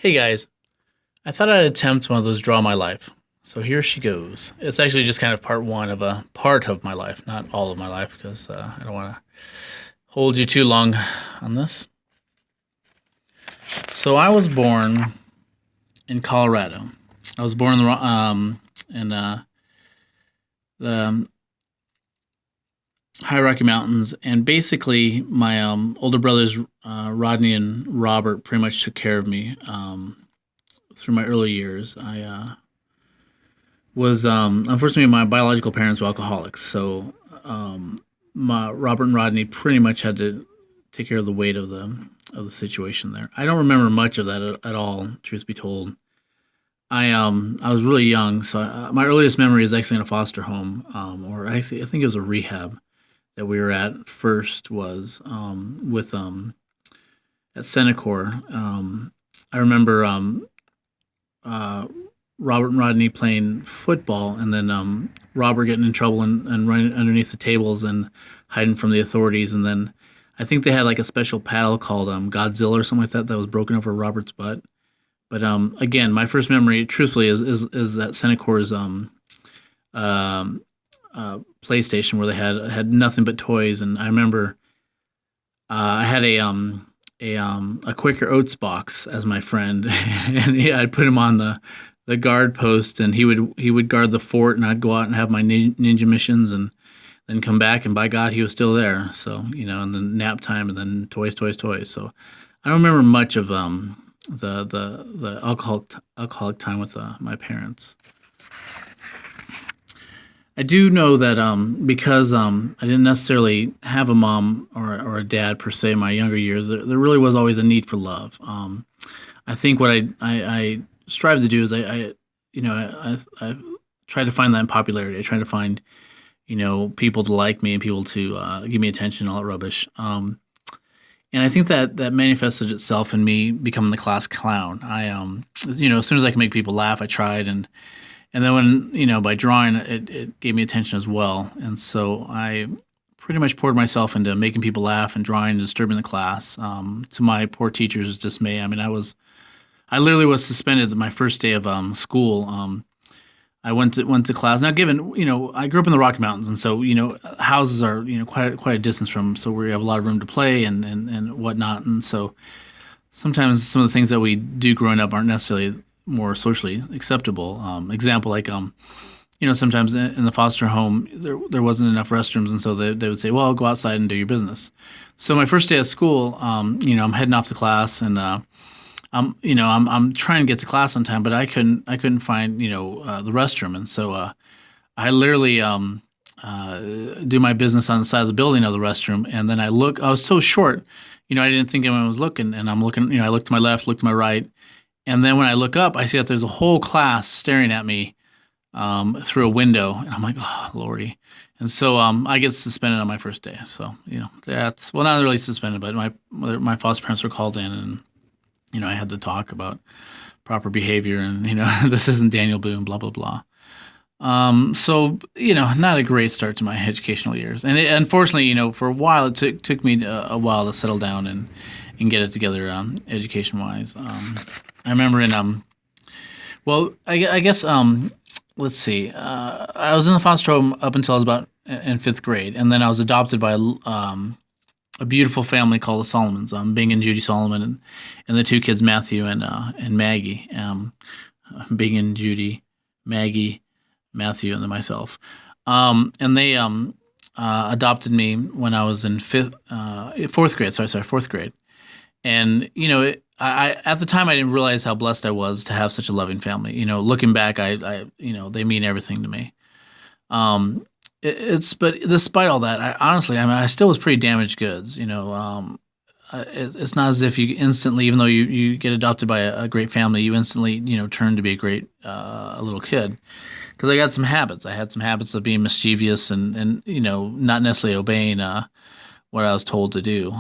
Hey guys, I thought I'd attempt one of those draw my life. So here she goes. It's actually just kind of part one of a part of my life, not all of my life, because I don't want to hold you too long on this. So I was born in Colorado. I was born in the High Rocky Mountains, and basically my older brothers Rodney and Robert pretty much took care of me through my early years. I was unfortunately my biological parents were alcoholics, so my Robert and Rodney pretty much had to take care of the weight of the situation there. I don't remember much of that at all, truth be told. I was really young, so my earliest memory is actually in a foster home, or I think it was a rehab that we were at first was with at Senecor. I remember uh, Robert and Rodney playing football, and then Robert getting in trouble and running underneath the tables and hiding from the authorities. And then I think they had like a special paddle called Godzilla or something like that that was broken over Robert's butt. But again, my first memory, truthfully, is at Senecor's um, PlayStation where they had nothing but toys, and I remember I had a Quaker Oats box as my friend, and I'd put him on the guard post, and he would guard the fort, and I'd go out and have my ninja missions, and then come back, and by God, he was still there. So and then nap time, and then toys, toys, toys. So I don't remember much of the alcoholic time with my parents. I do know that because I didn't necessarily have a mom or a dad per se in my younger years, there really was always a need for love. I think what I strive to do is I try to find that in popularity. I try to find people to like me and people to give me attention, all that rubbish. And I think that manifested itself in me becoming the class clown. As soon as I could make people laugh, I tried, and then when by drawing, it gave me attention as well. And so I pretty much poured myself into making people laugh and drawing and disturbing the class. To my poor teacher's dismay, I mean, I literally was suspended my first day of school. I went to class. Now, given I grew up in the Rocky Mountains, and so houses are quite a distance from, so we have a lot of room to play and whatnot. And so sometimes some of the things that we do growing up aren't necessarily more socially acceptable. Example, like sometimes in the foster home there wasn't enough restrooms, and so they would say, "Well, go outside and do your business." So my first day at school, I'm heading off to class, and I'm trying to get to class on time, but I couldn't find the restroom, and so I literally do my business on the side of the building of the restroom, and then I look. I was so short, I didn't think anyone was looking, and I'm looking. I look to my left, look to my right, and then when I look up, I see that there's a whole class staring at me through a window, and I'm like, "Oh, Lordy!" And so I get suspended on my first day. So that's well, not really suspended, but my foster parents were called in, and I had to talk about proper behavior, and this isn't Daniel Boone, blah blah blah. So not a great start to my educational years, and unfortunately, for a while it took me a while to settle down and get it together education wise. I remember I guess let's see, I was in the foster home up until I was about in fifth grade, and then I was adopted by a beautiful family called the Solomons, Bing and Judy Solomon, and the two kids Matthew and Maggie. Bing and Judy, Maggie, Matthew, and then myself. And they adopted me when I was in fourth grade. Sorry, fourth grade. And I at the time I didn't realize how blessed I was to have such a loving family. Looking back, I they mean everything to me. But despite all that, I still was pretty damaged goods. It's not as if you instantly, even though you get adopted by a great family, you instantly turn to be a great little kid. Because I got some habits. I had some habits of being mischievous and not necessarily obeying what I was told to do.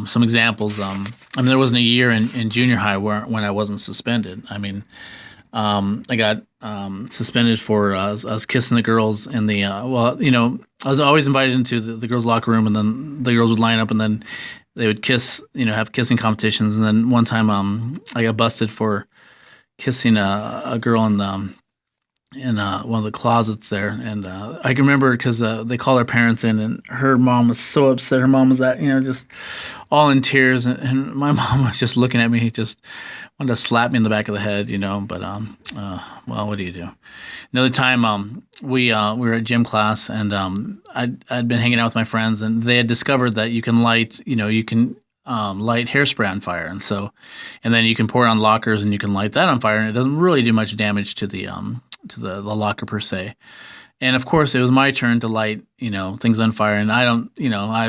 Some examples. There wasn't a year in junior high when I wasn't suspended. I got suspended for I was kissing the girls in the I was always invited into the girls' locker room, and then the girls would line up, and then they would kiss, have kissing competitions. And then one time, I got busted for kissing a girl in one of the closets there, and I can remember because they called her parents in, and her mom was so upset. Her mom was just all in tears, and my mom was just looking at me, just wanted to slap me in the back of the head, But well, what do you do? Another time, we were at gym class, and I'd been hanging out with my friends, and they had discovered that you can light, light hairspray on fire, and then you can pour it on lockers, and you can light that on fire, and it doesn't really do much damage to the locker per se. And of course, it was my turn to light, things on fire. And I don't,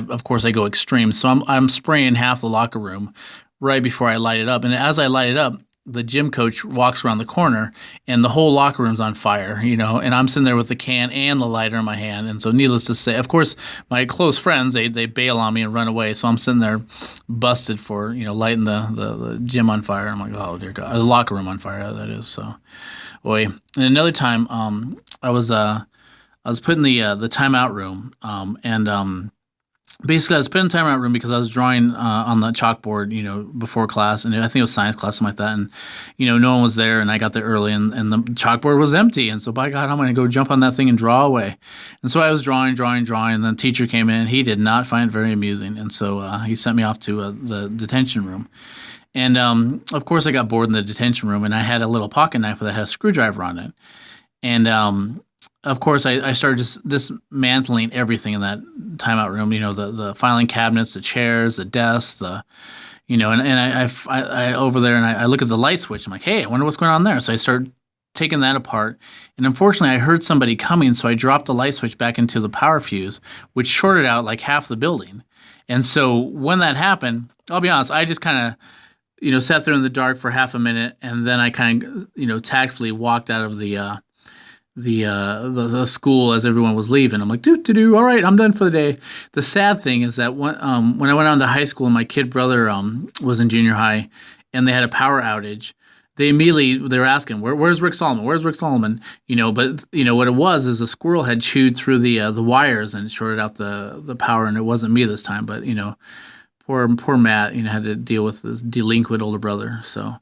of course I go extreme. So I'm spraying half the locker room right before I light it up. And as I light it up, the gym coach walks around the corner and the whole locker room's on fire, and I'm sitting there with the can and the lighter in my hand. And so needless to say, of course, my close friends, they bail on me and run away. So I'm sitting there busted for, lighting the gym on fire. I'm like, oh dear God, the locker room on fire, that is. So, boy. And another time, I was put in the timeout room, and basically I was put in the timeout room because I was drawing on the chalkboard, before class, and I think it was science class, something like that, and no one was there, and I got there early, and the chalkboard was empty, and so by God, I'm going to go jump on that thing and draw away, and so I was drawing, and then the teacher came in. He did not find it very amusing, and so he sent me off to the detention room. And of course, I got bored in the detention room, and I had a little pocket knife that had a screwdriver on it. And of course, I started dismantling everything in that timeout room. The filing cabinets, the chairs, the desks, and I over there, and I look at the light switch. I'm like, hey, I wonder what's going on there. So I started taking that apart, and unfortunately, I heard somebody coming, so I dropped the light switch back into the power fuse, which shorted out like half the building. And so when that happened, I'll be honest, I just kind of sat there in the dark for half a minute, and then I kind of, tactfully walked out of the school as everyone was leaving. I'm like, all right, I'm done for the day. The sad thing is that when I went on to high school and my kid brother was in junior high, and they had a power outage, they were asking, where's Rick Solomon? Where's Rick Solomon? But what it was is a squirrel had chewed through the wires and shorted out the power, and it wasn't me this time, but Poor Matt, had to deal with this delinquent older brother. So,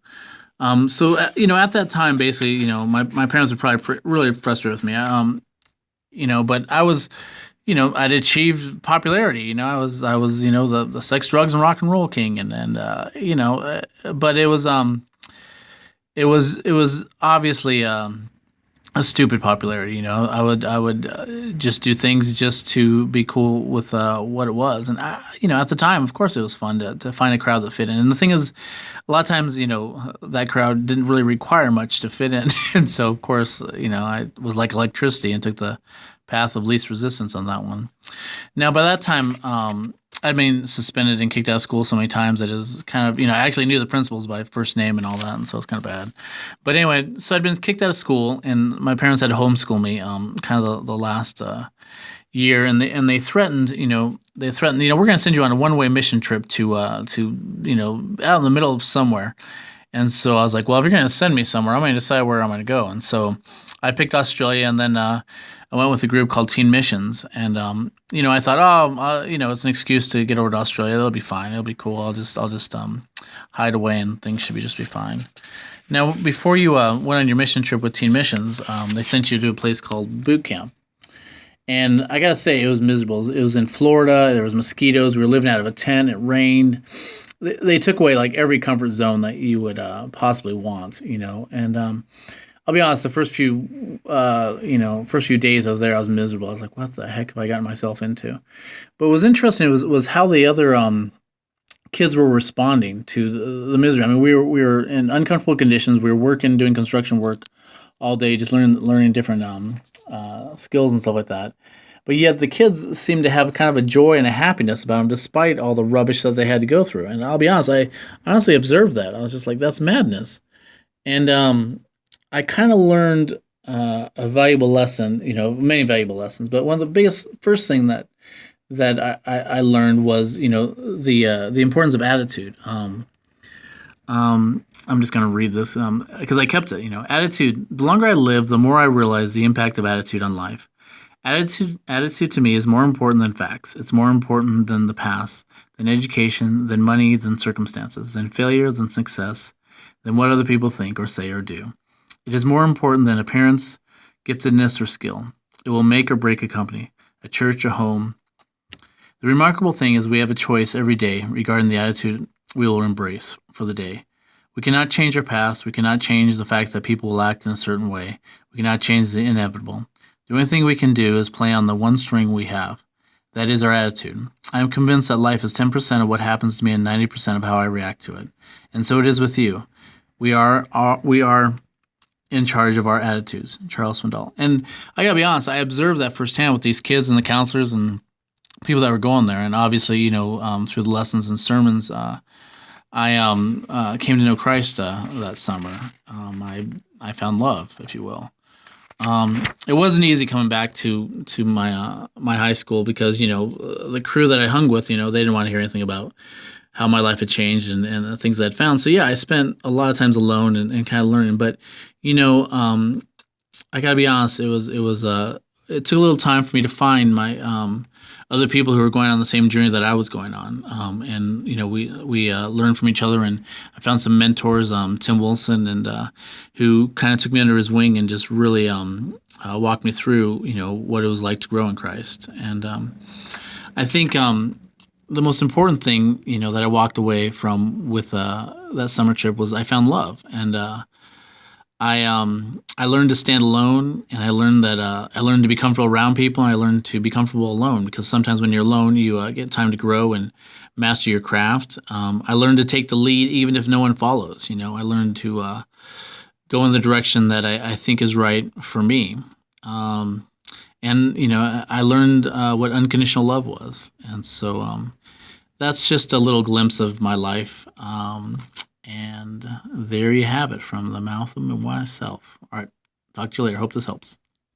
at that time, basically, my parents were probably really frustrated with me. But I was, I'd achieved popularity. I was, the sex, drugs, and rock and roll king, but it was obviously a stupid popularity. I would just do things just to be cool with what it was, and at the time, of course, it was fun to find a crowd that fit in. And the thing is, a lot of times, that crowd didn't really require much to fit in, and so of course, I was like electricity and took the path of least resistance on that one. Now, by that time, I'd been suspended and kicked out of school so many times that it was kind of, I actually knew the principals by first name and all that, and so it's kind of bad. But anyway, so I'd been kicked out of school, and my parents had to homeschool me kind of the last year, and they threatened, we're going to send you on a one-way mission trip to out in the middle of somewhere. And so I was like, well, if you're going to send me somewhere, I'm going to decide where I'm going to go. And so I picked Australia, and then I went with a group called Teen Missions. And, I thought, it's an excuse to get over to Australia. That'll be fine. It'll be cool. I'll just hide away, and things should just be fine. Now, before you went on your mission trip with Teen Missions, they sent you to a place called boot camp. And I got to say, it was miserable. It was in Florida. There was mosquitoes. We were living out of a tent. It rained. They took away like every comfort zone that you would possibly want, and I'll be honest, the first few days I was there, I was miserable. I was like, what the heck have I gotten myself into? But what was interesting was how the other kids were responding to the misery. I mean, we were in uncomfortable conditions. We were doing construction work all day, just learning different skills and stuff like that. But yet the kids seemed to have kind of a joy and a happiness about them, despite all the rubbish that they had to go through. And I'll be honest, I honestly observed that. I was just like, that's madness. And I kind of learned a valuable lesson, many valuable lessons. But one of the first thing that I learned was, the importance of attitude. I'm just going to read this because I kept it. Attitude. The longer I live, the more I realize the impact of attitude on life. Attitude to me is more important than facts. It's more important than the past, than education, than money, than circumstances, than failure, than success, than what other people think or say or do. It is more important than appearance, giftedness, or skill. It will make or break a company, a church, a home. The remarkable thing is we have a choice every day regarding the attitude we will embrace for the day. We cannot change our past. We cannot change the fact that people will act in a certain way. We cannot change the inevitable. The only thing we can do is play on the one string we have. That is our attitude. I am convinced that life is 10% of what happens to me and 90% of how I react to it. And so it is with you. We are in charge of our attitudes. Charles Swindoll. And I gotta be honest, I observed that firsthand with these kids and the counselors and people that were going there. And obviously, through the lessons and sermons, I came to know Christ that summer. I found love, if you will. It wasn't easy coming back to my high school because the crew that I hung with, they didn't want to hear anything about how my life had changed and the things that I'd found. So yeah, I spent a lot of times alone and kind of learning. But I gotta be honest, it took a little time for me to find my other people who were going on the same journey that I was going on. And we learned from each other, and I found some mentors, Tim Wilson, and who kind of took me under his wing and just really walked me through, what it was like to grow in Christ. And I think the most important thing, that I walked away from with that summer trip was I found love, and I learned to stand alone, and I learned that I learned to be comfortable around people, and I learned to be comfortable alone because sometimes when you're alone, you get time to grow and master your craft. I learned to take the lead even if no one follows. I learned to go in the direction that I think is right for me. And I learned what unconditional love was, and so that's just a little glimpse of my life. And there you have it from the mouth of myself. All right. Talk to you later. Hope this helps.